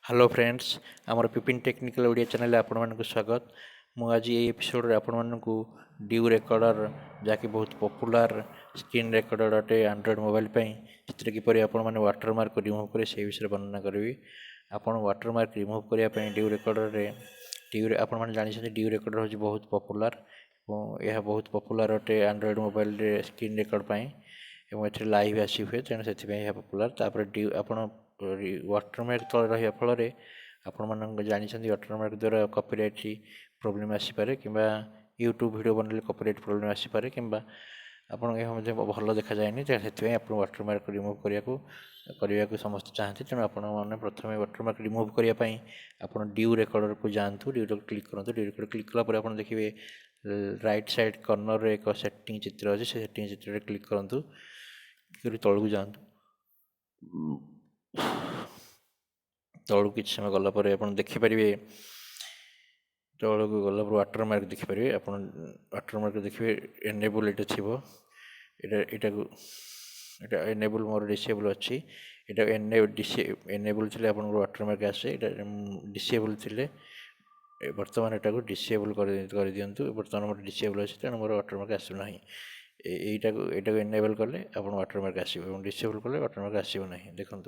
Hello friends आमर पिपिन technical Odia channel आपण मानक स्वागत मु आज ये एपिसोड रे आपण मानक ड्यू रेकर्डर जाकि बहुत पॉपुलर स्क्रीन रेकर्डर अटे एंड्रॉइड मोबाइल से किपरि आपण माने वाटरमार्क रिमूव करे से विषय वर्णना करी। आपण वाटरमार्क रिमूव करने ड्यू रेकर्डर रे आपण माने जानि ड्यू रेकर्डर हो बहुत पॉपुलर और यह बहुत पॉपुलर अटे एंड्रॉइड मोबाइल रे स्क्रीन रेकर्ड एवं लाइव आसी हुए तेणु से पॉपुलर तापर ड्यू आपण वाटरमार्क तले रहा फल आपण मान जानी वाटरमार्क द्वारा कॉपीराइट प्रोब्लेम आसीपे कि यूट्यूब वीडियो बनले कॉपीराइट प्रोब्लेम आसीपे कि आपन यह भल देखा जाए से आप वाटरमार्क रिमूव करने को समस्त चाहते तेणु आपने प्रथम वाटरमार्क रिमूव करने आप ड्यू रेकर्डर को जातु ड्यू रेकर्ड क्लिक करूँ ड्यू रेकर्ड क्लिक कलापर आप देखिए राइट साइड कॉर्नर रे एक सेटिंग चित्र अच्छे से सेटिंग चित्र क्लिक करूँ तौक जातु तौक कि समय गलापर आप देखिपारे तौक गलापर वाटरमार्क देखिपारे आप वाटरमार्क देखिए एनेबल ये थी ये एनेबल मोर डिसेबल अच्छी एनेबल थे आप वाटरमार्क आसे डिसेबल थे बर्तमान यहाँ को डिसेबल कर दिंतु बर्तमान मोर डिसेबल अच्छे तेणु मोर वाटरमार्क आसना यू एनेबल कले आप वाटरमार्क आसो डिसेबल कले वाटरमार्क आसना देखो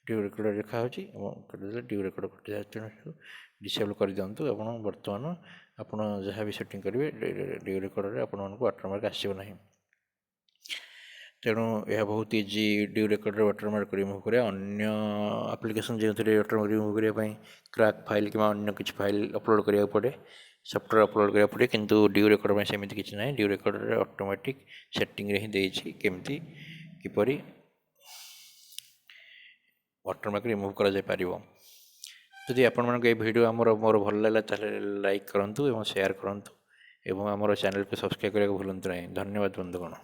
ड्यू रेकर्ड लिखा हो ड्यू रेकर्ड कटि तेणु डिसेबल कर दिंतु आप बर्तमान आप जहाँ भी सेटिंग करेंगे ड्यू रेकर्ड में आपण वाटरमार्क आसना तेणु यह बहुत easy due recorder watermark remove करें अन्य आप्लिकेसन जो वाटरमार्क रिमूव करने क्रैक फाइल कि अन्य किसी फाइल अपलोड करा पड़े सॉफ्टवेयर अपलोड करा पड़े किंतु ड्यू रेकर्ड में सेमती किसी ना ड्यू रेकर्डर ऑटोमेटिक सेटिंग रे ही देछि केमती किपरि वाटरमार्क रिमूव करा जाय पारिबो। जदि आपण मानक ए वीडियो हमर मोर भल लागला ताले लाइक करंतु एवं शेयर करंतु एवं हमर चैनल को सब्सक्राइब करने को भूलंतु नहीं। धन्यवाद बंधुगण।